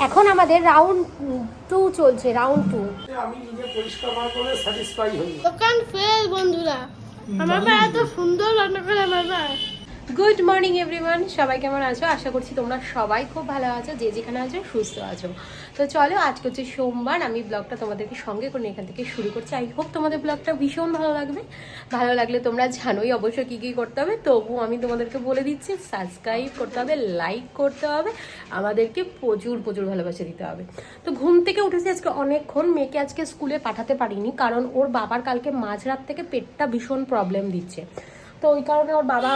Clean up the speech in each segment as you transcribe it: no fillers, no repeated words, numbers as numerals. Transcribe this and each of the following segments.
এখন আমাদের রাউন্ড 2 চলছে, রাউন্ড 2। আমি নিজে পরিষ্কার না করে স্যাটিসফাই হই। দোকান ফেল বন্ধুরা, আমার মা এত সুন্দর রান্না করে আমার মা। গুড মর্নিং এভরিওয়ান, সবাই কেমন আছো? আশা করছি তোমরা সবাই খুব ভালো আছো, যে যেখানে আছো সুস্থ আছো। তো চলো, আজকে হচ্ছে সোমবার, আমি ব্লগটা তোমাদেরকে সঙ্গে করে এখান থেকে শুরু করছি। আই হোপ তোমাদের ব্লগটা ভীষণ ভালো লাগবে। ভালো লাগলে তোমরা জানোই অবশ্যই কী কী করতে হবে, তবু আমি তোমাদেরকে বলে দিচ্ছি, সাবস্ক্রাইব করতে হবে, লাইক করতে হবে, আমাদেরকে প্রচুর প্রচুর ভালোবাসা দিতে হবে। তো ঘুম থেকে উঠেছি আজকে অনেকক্ষণ, মেয়েকে আজকে স্কুলে পাঠাতে পারিনি, কারণ ওর বাবার কালকে মাঝরাত থেকে পেটটা ভীষণ প্রবলেম দিচ্ছে। তো ওই কারণে ওর বাবা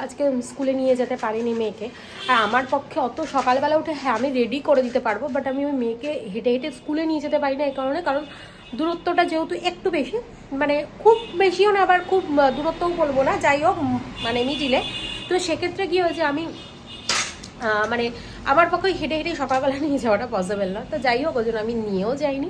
আজকে স্কুলে নিয়ে যেতে পারিনি মেয়েকে। আর আমার পক্ষে অত সকালবেলা উঠে, হ্যাঁ আমি রেডি করে দিতে পারবো, বাট আমি ওই মেয়েকে হেঁটে হেঁটে স্কুলে নিয়ে যেতে পারি না এই কারণে, কারণ দূরত্বটা যেহেতু একটু বেশি, মানে খুব বেশিও না আবার খুব দূরত্বও বলবো না, যাই হোক মানে মিডিলে। তো সেক্ষেত্রে কী হয়েছে, আমি মানে আমার পক্ষে হেঁটে হেঁটে সকালবেলা নিয়ে যাওয়াটা পসিবল না। তো যাই হোক, ওই জন্য আমি নিয়েও যাইনি।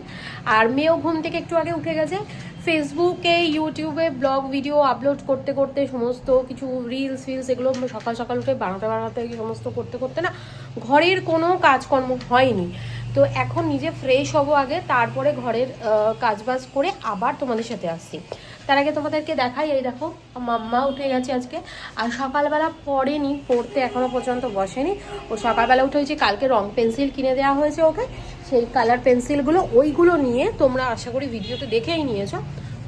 আর মেয়েও ঘুম থেকে একটু আগে উঠে গেছে। ফেসবুকে ইউটিউবে ব্লগ ভিডিও আপলোড করতে করতে, সমস্ত কিছু রিলস ফিলস এগুলো সকাল সকাল উঠে বানাতে সমস্ত করতে করতে না ঘরের কোনো কাজকর্ম হয়নি। তো এখন নিজে ফ্রেশ হবো আগে, তারপরে ঘরের কাজবাজ করে আবার তোমাদের সাথে আসছি। তার আগে তোমাদেরকে দেখাই, এই দেখো মাম্মা উঠে গেছে আজকে। আর সকালবেলা পড়েনি, পড়তে এখনও পর্যন্ত বসেনি। ও সকালবেলা উঠে হয়েছে, কালকে রং পেন্সিল কিনে দেওয়া হয়েছে ওকে, সেই কালার পেন্সিলগুলো, ওইগুলো নিয়ে তোমরা আশা করি ভিডিওতে দেখেই নিয়েছো।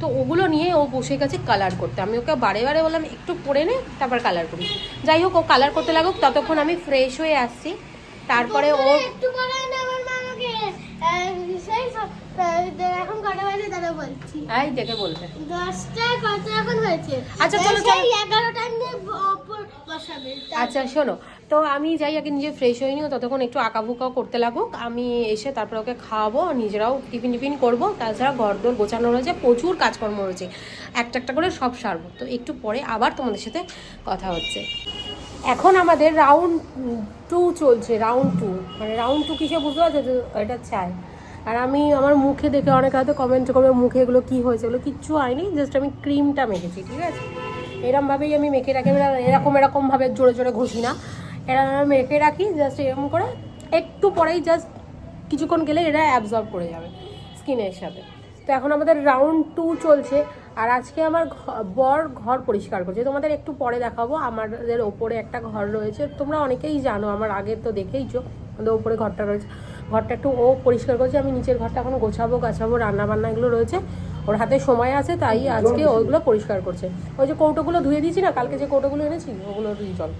তো ওগুলো নিয়ে ও বসে গেছে কালার করতে। আমি ওকে বারে বারে বললাম একটু পড়ে নে, তারপর কালার করি। যাই হোক, ও কালার করতে লাগুক, ততক্ষণ আমি ফ্রেশ হয়ে আসছি। তারপরে ও একটু পরে না আমার মা আমাকে এখন কটা বাজে দাঁড়া বলছি, এই দেখে বলবে 10টা কত এখন হয়েছে। আচ্ছা চলো চলো, 11টা নিয়ে বসাবে। আচ্ছা শোনো, তো আমি যাই আগে নিজে ফ্রেশ হয়ে নিও, ততক্ষণ একটু আঁকাবুকাও করতে লাগুক। আমি এসে তারপরে ওকে খাওয়াবো, নিজেরাও টিফিন টিফিন করবো। তাছাড়া ঘরদোর গোছানো রয়েছে, প্রচুর কাজকর্ম রয়েছে, একটা একটা করে সব সারবো। তো একটু পরে আবার তোমাদের সাথে কথা হচ্ছে। এখন আমাদের রাউন্ড 2 চলছে, রাউন্ড 2 মানে রাউন্ড 2 কিসে বুঝতে পারছো? এটা চাই। আর আমি আমার মুখে দেখে অনেকে হয়তো কমেন্ট করবে মুখে এগুলো কী হয়েছে, এগুলো কিচ্ছু হয়নি, জাস্ট আমি ক্রিমটা মেখেছি, ঠিক আছে? এরমভাবেই আমি মেখে রাখি, এরকমভাবে জোরে জোরে ঘষি না, এরকম মেখে রাখি জাস্ট এরকম করে। একটু পরেই জাস্ট কিছুক্ষণ গেলে এটা অ্যাবজর্ব করে যাবে স্কিনের সাথে। তো এখন আমাদের রাউন্ড 2 চলছে। আর আজকে আমার বর ঘর পরিষ্কার করছে, তোমাদের একটু পরে দেখাবো। আমাদের ওপরে একটা ঘর রয়েছে, তোমরা অনেকেই জানো, আমার আগে তো দেখেইছো, আমাদের ওপরে ঘরটা রয়েছে। ঘরটা একটু ও পরিষ্কার করছে, আমি নিচের ঘরটা এখন গোছাবো, রান্নাবান্না এগুলো রয়েছে, ওর হাতে সময় আছে, তাই আজকে ওইগুলো পরিষ্কার করছে। ওই যে কৌটোগুলো ধুয়ে দিয়েছি না, কালকে যে কৌটোগুলো এনেছি ওগুলো দিয়ে চল।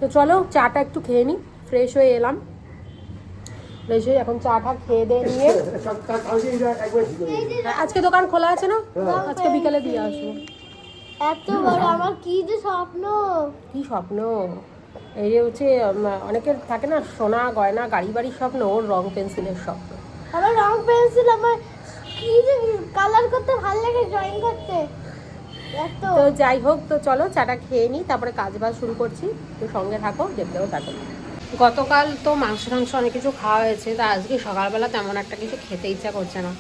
তো চলো চাটা একটু খেয়ে নিই, ফ্রেশ হয়ে এলাম, ফ্রেশ হয়ে এখন চাটা খেয়ে দিয়ে নিয়ে। আজকে দোকান খোলা আছে না? আজকে বিকালে দিয়ে আসবো। এত বড় আমার কি যে স্বপ্ন! কি স্বপ্ন? এই যে হচ্ছে অনেকের থাকে না সোনা গয়না গাড়ি বাড়ির স্বপ্ন, ওর রং পেন্সিলের স্বপ্ন। আমার রং পেন্সিল, আমার কি যে কালার করতে ভালো লাগে, ড্রয়িং করতে। তো যাই হোক, তো চলো চাটা খেয়ে নিই, তারপরে কাজ বাজ শুরু করছি। তো সঙ্গে থাকো, দেখতেও থাকো। গতকাল তো মাংস অনেক কিছু খাওয়া হয়েছে, তা আজকে সকালবেলা তেমন একটা কিছু খেতে ইচ্ছা করছে না।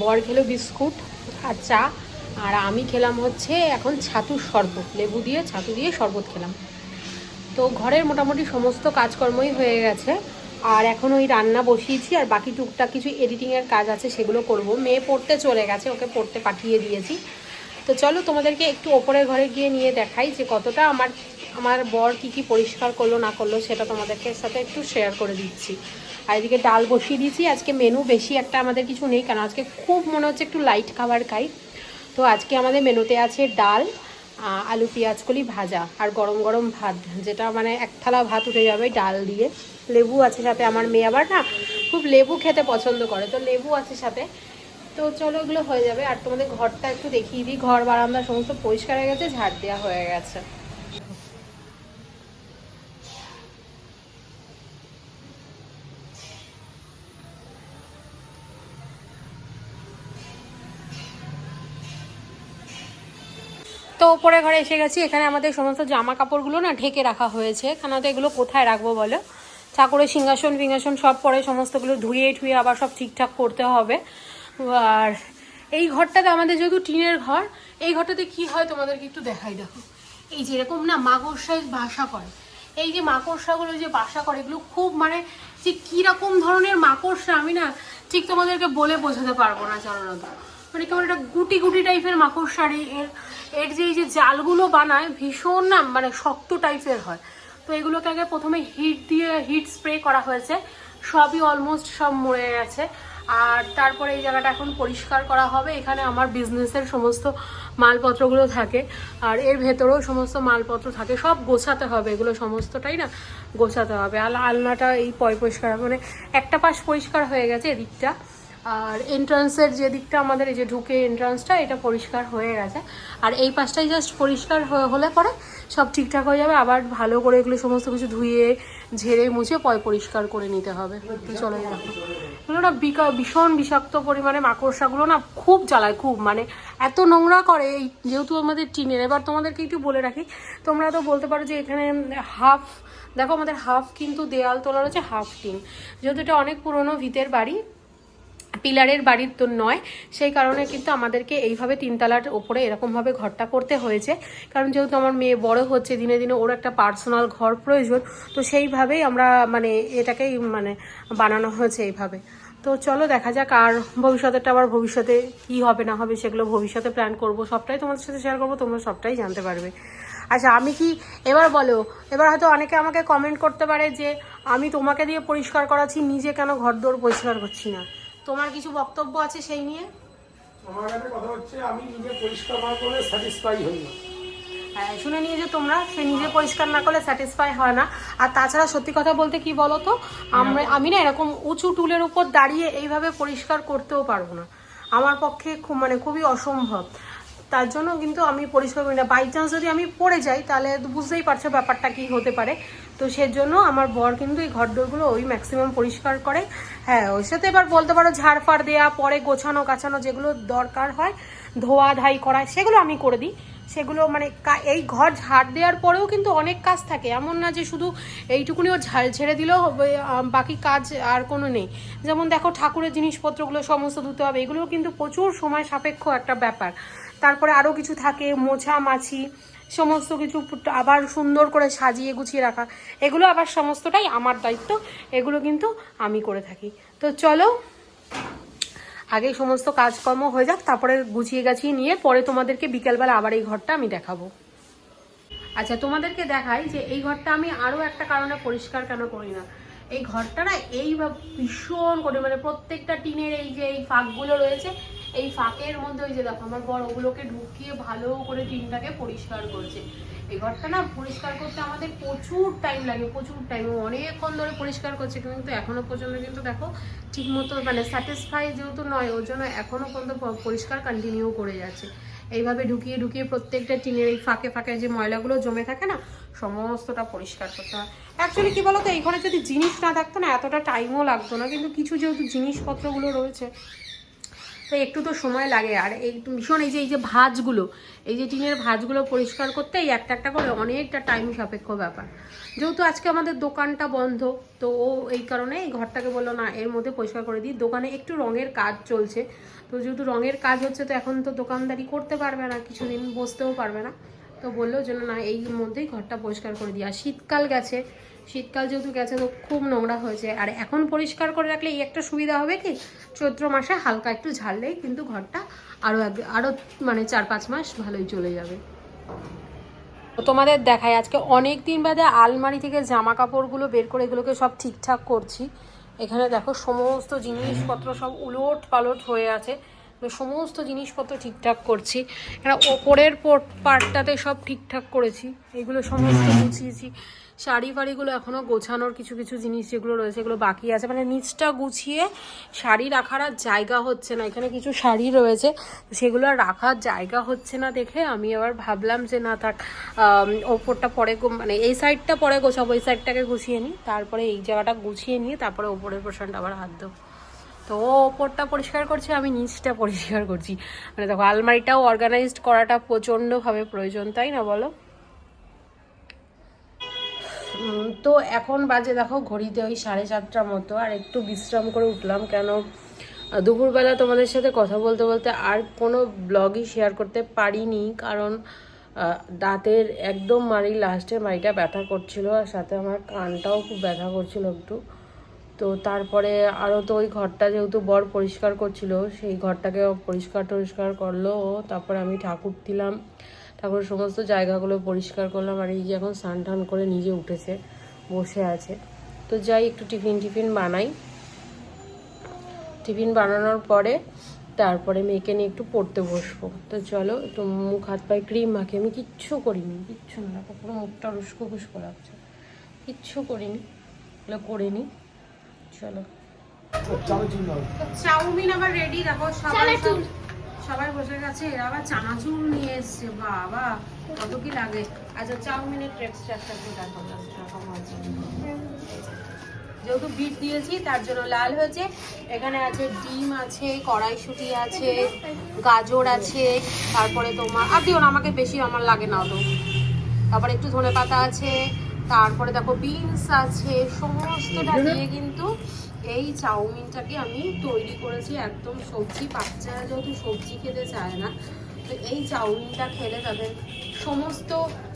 বর খেলো বিস্কুট আর চা, আর আমি খেলাম হচ্ছে এখন ছাতুর শরবত, লেবু দিয়ে ছাতু দিয়ে শরবত খেলাম। তো ঘরের মোটামুটি সমস্ত কাজকর্মই হয়ে গেছে, আর এখন ওই রান্না বসিয়েছি, আর বাকি টুকটাক কিছু এডিটিংয়ের কাজ আছে সেগুলো করব। মেয়ে পড়তে চলে গেছে, ওকে পড়তে পাঠিয়ে দিয়েছি। তো চলো তোমাদেরকে একটু ওপরের ঘরে গিয়ে নিয়ে দেখাই যে কতটা আমার বর কী পরিষ্কার করলো না করলো, সেটা তোমাদেরকে সাথে একটু শেয়ার করে দিচ্ছি। আর এদিকে ডাল বসিয়ে দিয়েছি। আজকে মেনু বেশি একটা আমাদের কিছু নেই, কারণ আজকে খুব মনে হচ্ছে একটু লাইট খাবার খাই। তো আজকে আমাদের মেনুতে আছে ডাল, আলু পেঁয়াজ কলি ভাজা, আর গরম গরম ভাত, যেটা মানে এক থালা ভাত উঠে যাবে ডাল দিয়ে। লেবু আছে সাথে, আমার মেয়ে আবার না খুব লেবু খেতে পছন্দ করে, তো লেবু আছে সাথে। তো চলো এগুলো হয়ে যাবে। আর তোমাদের ঘরটা একটু দেখিয়ে দিই, ঘর বারান্দা সমস্ত পরিষ্কার হয়ে গেছে, ঝাড় দেওয়া হয়ে গেছে। তো ওপরে ঘরে এসে গেছি, এখানে আমাদের সমস্ত জামা কাপড়গুলো না ঢেকে রাখা হয়েছে। এখানে তো এগুলো কোথায় রাখবো বলো? ঠাকুরের সিংহাসন ফিংহাসন সব পরে সমস্তগুলো ধুয়ে ঠুয়ে আবার সব ঠিকঠাক করতে হবে। আর এই ঘরটাতে আমাদের যেহেতু টিনের ঘর, এই ঘরটাতে কি হয় তোমাদেরকে একটু দেখাই। দেখো এই যেরকম না মাকড় সাইজ বাসা করে, এই যে মাকড়সাগুলো যে বাসা করে এগুলো খুব মানে যে কীরকম ধরনের মাকড়সা আমি না ঠিক তোমাদেরকে বলে বোঝাতে পারবো না জানো তো। মানে কেমন একটা গুটি গুটি টাইপের মাকড়সা। এর যে এই যে জালগুলো বানায় ভীষণ না মানে শক্ত টাইপের হয়। তো এগুলোকে আগে প্রথমে হিট স্প্রে করা হয়েছে, সবই অলমোস্ট সব মরে গেছে। আর তারপরে এই জায়গাটা এখন পরিষ্কার করা হবে। এখানে আমার বিজনেসের সমস্ত মালপত্রগুলো থাকে, আর এর ভেতরেও সমস্ত মালপত্র থাকে, সব গোছাতে হবে। এগুলো সমস্তটাই না গোছাতে হবে। আর আলনাটা এই পরিষ্কার মানে একটা পাশ পরিষ্কার হয়ে গেছে এদিকটা, আর এন্ট্রান্সের যে দিকটা আমাদের এই যে ঢুকে এন্ট্রান্সটা এটা পরিষ্কার হয়ে গেছে। আর এই পাশটাই জাস্ট পরিষ্কার হলে পরে সব ঠিকঠাক হয়ে যাবে। আবার ভালো করে এগুলো সমস্ত কিছু ধুয়ে ঝেড়ে মুছে পরিষ্কার করে নিতে হবে। তো চলো দেখো, এগুলো না ভীষণ বিষাক্ত পরিমাণে মাকড়সাগুলো না খুব জ্বালায়, খুব মানে এত নোংরা করে। এই যেহেতু আমাদের টিনের, এবার তোমাদেরকে একটু বলে রাখি, তোমরা তো বলতে পারো যে এখানে হাফ দেখো আমাদের হাফ কিন্তু দেয়াল তোলা রয়েছে, হাফ টিন। যেহেতু এটা অনেক পুরনো ভিতের বাড়ি, পিলারের বাড়ির তো নয়, সেই কারণে কিন্তু আমাদেরকে এইভাবে 3 তলার ওপরে এরকমভাবে ঘরটা করতে হয়েছে। কারণ যেহেতু আমার মেয়ে বড় হচ্ছে দিনে দিনে, ওর একটা পার্সোনাল ঘর প্রয়োজন। তো সেইভাবেই আমরা মানে এটাকেই মানে বানানো হয়েছে এইভাবে। তো চলো দেখা যাক, আর ভবিষ্যতেরটা আবার ভবিষ্যতে কী হবে না হবে সেগুলো ভবিষ্যতে প্ল্যান করব, সবটাই তোমাদের সাথে শেয়ার করবো, তোমরা সবটাই জানতে পারবে। আচ্ছা আমি কি এবার বলো, এবার হয়তো অনেকে আমাকে কমেন্ট করতে পারে যে আমি তোমাকে দিয়ে পরিষ্কার করাচ্ছি, নিজে কেন ঘর দোর পরিষ্কার করছি না? তোমার কিছু বক্তব্য আছে সেই নিয়ে? আমার একটা কথা হচ্ছে, আমি নিজে পরিষ্কার না করলে স্যাটিসফাই হই না। হ্যাঁ, শুনে নিয়ে যে তোমরা সে নিজে পরিষ্কার না করলে স্যাটিসফাই হয় না। আর তাছাড়া সত্যি কথা বলতে কি বলো তো, আমি না এরকম উঁচু টুলের উপর দাঁড়িয়ে এইভাবে পরিষ্কার করতেও পারবো না, আমার পক্ষে খুবই অসম্ভব। তার জন্য কিন্তু আমি পরিষ্কার করি না। বাই চান্স যদি আমি পড়ে যাই তাহলে বুঝতেই পারছো ব্যাপারটা কি হতে পারে। তো সেজন্য আমার বর কিন্তু এই ঘরদোরগুলো ওই ম্যাক্সিমাম পরিষ্কার করে। হ্যাঁ, ওর সাথে এবার বলতে পারো ঝাড়ফাড় দেওয়া, পরে গোছানো কাছানো যেগুলো দরকার হয়, ধোয়া ধাই করা, সেগুলো আমি করে দিই। সেগুলো মানে এই ঘর ঝাড় দেওয়ার পরেও কিন্তু অনেক কাজ থাকে, এমন না যে শুধু এইটুকুনি ও ঝেড়ে দিলেও বাকি কাজ আর কোনো নেই। যেমন দেখো ঠাকুরের জিনিসপত্রগুলো সমস্ত ধুতে হবে, এগুলোও কিন্তু প্রচুর সময় সাপেক্ষ একটা ব্যাপার। তারপরে আরও কিছু থাকে, মোছা মাছি সমস্ত কিছু আবার সুন্দর করে সাজিয়ে গুছিয়ে রাখা, এগুলো আবার সমস্তটাই আমার দায়িত্ব, এগুলো কিন্তু আমি করে থাকি। তো চলো আগে সমস্ত কাজকর্ম হয়ে যাক, তারপরে গুছিয়ে গাছিয়ে নিয়ে পরে তোমাদেরকে বিকেলবেলা আবার এই ঘরটা আমি দেখাবো। আচ্ছা তোমাদেরকে দেখাই যে এই ঘরটা আমি আরও একটা কারণে পরিষ্কার কেন করি না। এই ঘরটা না ভীষণ করে মানে প্রত্যেকটা টিনের এই যে এই ফাঁকগুলো রয়েছে, এই ফাঁকের মধ্যে ওই যে দেখো আমার বড় ওগুলোকে ঢুকিয়ে ভালো করে টিনটাকে পরিষ্কার করছে। এই ঘরটা না পরিষ্কার করতে আমাদের প্রচুর টাইম লাগে, প্রচুর টাইম, অনেকক্ষণ ধরে পরিষ্কার করছে, কিন্তু এখনো পর্যন্ত কিন্তু দেখো ঠিক মতো মানে স্যাটিসফাই যেহেতু নয়, ওর জন্য এখনো পর্যন্ত পরিষ্কার কন্টিনিউ করে যাচ্ছে। এইভাবে ঢুকিয়ে ঢুকিয়ে প্রত্যেকটা টিনের এই ফাঁকে ফাঁকে যে ময়লাগুলো জমে থাকে না, সমস্তটা পরিষ্কার করতে হয়। অ্যাকচুয়ালি কী বলো তো, এই ঘরে যদি জিনিস না থাকতো না এতটা টাইমও লাগতো না, কিন্তু কিছু যেহেতু জিনিসপত্রগুলো রয়েছে তো একটু তো সময় লাগে। আর এই ভীষণ এই যে ভাঁজগুলো, এই যে টিনের ভাঁজগুলো পরিষ্কার করতে এই একটা একটা করে অনেকটা টাইম সাপেক্ষ ব্যাপার। যেহেতু আজকে আমাদের দোকানটা বন্ধ, তো ও এই কারণে এই ঘরটাকে বললো না এর মধ্যে পরিষ্কার করে দিই। দোকানে একটু রঙের কাজ চলছে, তো যেহেতু রঙের কাজ হচ্ছে তো এখন তো দোকানদারি করতে পারবে না, কিছুদিন বসতেও পারবে না। তো বললো যেন না এই মধ্যেই ঘরটা পরিষ্কার করে দিই। আর শীতকাল গেছে, শীতকাল যেহেতু গেছে তো খুব নোংরা হয়েছে। আর এখন পরিষ্কার করে রাখলে এই একটা সুবিধা হবে কি, চৈত্র মাসে হালকা একটু ঝাড়লেই কিন্তু ঘরটা আরও মানে 4-5 মাস ভালোই চলে যাবে। তোমাদের দেখাই আজকে অনেক দিন বাদে আলমারি থেকে জামা কাপড়গুলো বের করে এগুলোকে সব ঠিকঠাক করছি। এখানে দেখো সমস্ত জিনিসপত্র সব উলট পালট হয়ে আছে, সমস্ত জিনিসপত্র ঠিকঠাক করছি। এরা ওপরের পার্টটাতে সব ঠিকঠাক করেছি, এগুলো সমস্ত গুছিয়েছি। শাড়ি ফাড়িগুলো এখনও গোছানোর কিছু কিছু জিনিস যেগুলো রয়েছে এগুলো বাকি আছে, মানে নিচটা গুছিয়ে শাড়ি রাখার আর জায়গা হচ্ছে না। এখানে কিছু শাড়ি রয়েছে সেগুলো রাখার জায়গা হচ্ছে না দেখে আমি আবার ভাবলাম যে না থাক, ওপরটা পরে মানে এই সাইডটা পরে গোছাবো, এই সাইডটাকে গুছিয়ে নিই, তারপরে এই জায়গাটা গুছিয়ে নিয়ে তারপরে ওপরের পোর্শনটা আবার হাত দেবো। তো ও ওপরটা পরিষ্কার করছে, আমি নিচটা পরিষ্কার করছি। মানে দেখো আলমারিটাও অর্গানাইজড করাটা প্রচণ্ডভাবে প্রয়োজন, তাই না বলো? তো এখন বাজে দেখো ঘড়িতে ওই 7:30টার মতো, আর একটু বিশ্রাম করে উঠলাম। কেন দুপুরবেলা তোমাদের সাথে কথা বলতে বলতে আর কোনো ব্লগই শেয়ার করতে পারিনি, কারণ দাঁতের একদম মাড়ি লাস্টের মাড়িটা ব্যথা করছিল, আর সাথে আমার কানটাও খুব ব্যথা করছিল একটু। তো তারপরে আরও তো ওই ঘরটা যেহেতু বর পরিষ্কার করছিল, সেই ঘরটাকে পরিষ্কার করলো ও। তারপরে আমি ঠাকুর দিলাম, ঠাকুরের সমস্ত জায়গাগুলো পরিষ্কার করলাম। আর এই যে এখন স্নান টান করে নিজে উঠেছে, বসে আছে। তো যাই একটু টিফিন বানাই। টিফিন বানানোর পরে তারপরে মেয়েকে নিয়ে একটু পড়তে বসবো। তো চলো, একটু মুখ হাত পায়ে ক্রিম মাখি। আমি কিচ্ছু করিনি, কিচ্ছু না, পুরো মুখটা উস্কো লাগছে, কিচ্ছু করিনি, এগুলো করে নিই। চলো, চাউমিন আবার রেডি, দেখো সবাই বসে গেছে। এরা আবার চানাচুর নিয়ে এসছে, বাবা কত কি লাগে। আচ্ছা, চাউমিনের টেক্সচারটা একটু দেখো, এরকম হয়েছে। যেহেতু বিট দিয়েছি তার জন্য লাল হয়েছে। এখানে আছে ডিম আছে, কড়াইশুঁটি আছে, গাজর আছে, তারপরে তোমার আর দিও না, আমাকে বেশি আমার লাগে না তো। তারপরে একটু ধনেপাতা আছে, তারপরে দেখো বিনস আছে, সমস্তটা দিয়ে কিন্তু এই চাউমিনটাকে আমি তৈরি করেছি। একদম সবজি, বাচ্চারা যেহেতু সবজি খেতে চায় না, তো এই চাউমিনটা খেলে তাদের সমস্ত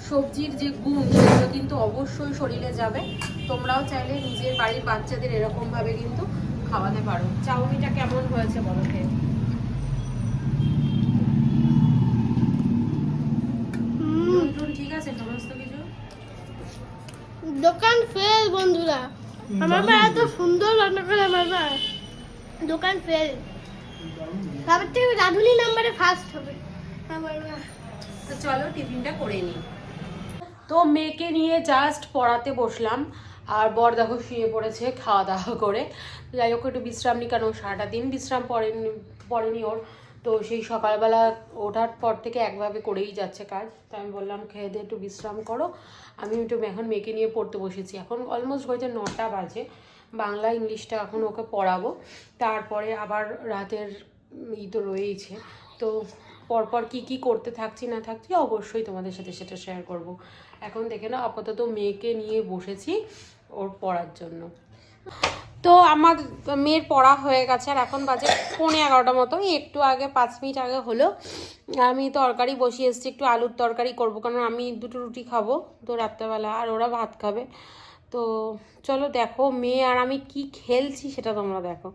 সবজির যে গুণ সেগুলো কিন্তু অবশ্যই শরীরে যাবে। তোমরাও চাইলে নিজের বাড়ির বাচ্চাদের এরকমভাবে কিন্তু খাওয়াতে পারো। চাউমিনটা কেমন হয়েছে বলো খেয়ে? ঠিক আছে সমস্ত কিছু? দোকান ফেল বন্ধুরা, আমার মা এত সুন্দর রান্না করে, আমার মা দোকান ফেল। তারপর থেকে রাধুনি নাম্বারে ফার্স্ট হবে আমার মা। তো চলো টিফিনটা করে নিই। তো মেয়েকে নিয়ে জাস্ট পড়াতে বসলাম, আর বর দেখো শুয়ে পড়েছে খাওয়া দাওয়া করে। যাই হোক একটু বিশ্রাম নিই, কারণ সারাটা দিন বিশ্রাম পড়েনি ওর। তো সেই সকালবেলা ওঠার পর থেকে একভাবে করেই যাচ্ছে কাজ। তো আমি বললাম খেয়ে দিয়ে একটু বিশ্রাম করো। আমি একটু এখন মেয়েকে নিয়ে পড়তে বসেছি। এখন অলমোস্ট হয়েছে 9টা বাজে। বাংলা ইংলিশটা এখন ওকে পড়াবো, তারপরে আবার রাতের তো রয়েইছে। তো পরপর কি করতে থাকছি না থাকছি অবশ্যই তোমাদের সাথে সেটা শেয়ার করব। এখন দেখে না, আপাতত মেয়েকে নিয়ে বসেছি ওর পড়ার জন্য। তো আমার মেয়ের পড়া হয়ে গেছে, আর এখন বাজে 11:15 মতো। একটু আগে 5 মিনিট আগে হলো। আমি তরকারি বসিয়ে এসেছি, একটু আলুর তরকারি করবো, কারণ আমি 2টো রুটি খাবো তো রাত্রেবেলা, আর ওরা ভাত খাবে। তো চলো দেখো মেয়ে আর আমি কি খেলছি সেটা তোমরা দেখো।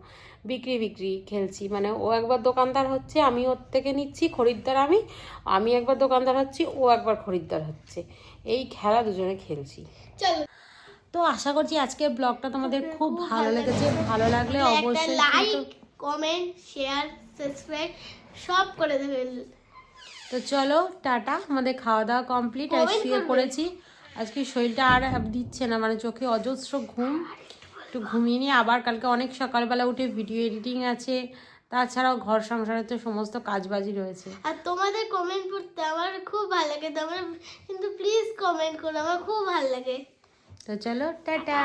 বিক্রি খেলছি, মানে ও একবার দোকানদার হচ্ছে, আমি ওর থেকে নিচ্ছি খরিদ্দার, আমি একবার দোকানদার হচ্ছি, ও একবার খরিদ্দার হচ্ছে। এই খেলা দুজনে খেলছি। চলো, তো আশা করছি আজকের ব্লগটা তোমাদের খুব ভালো লেগেছে। ভালো লাগলে অবশ্যই লাইক, কমেন্ট, শেয়ার, সাবস্ক্রাইব সব করে দেবেন। তো চলো টাটা, আমাদের খাওয়া দাওয়া কমপ্লিট, আর শুয়ে পড়েছি। আজকে শরীরটা আর দিচ্ছে না, মানে চোখে অজস্র ঘুম। একটু ঘুমিয়ে নিয়ে আবার কালকে অনেক সকালবেলা উঠে ভিডিও এডিটিং আছে, তাছাড়াও ঘর সংসারের তো সমস্ত কাজবাজি রয়েছে। আর তোমাদের কমেন্ট পড়তে আমার খুব ভালো লাগে, তোমরা কিন্তু প্লিজ কমেন্ট করো, আমার খুব ভালো লাগে। তো চলো টাটা।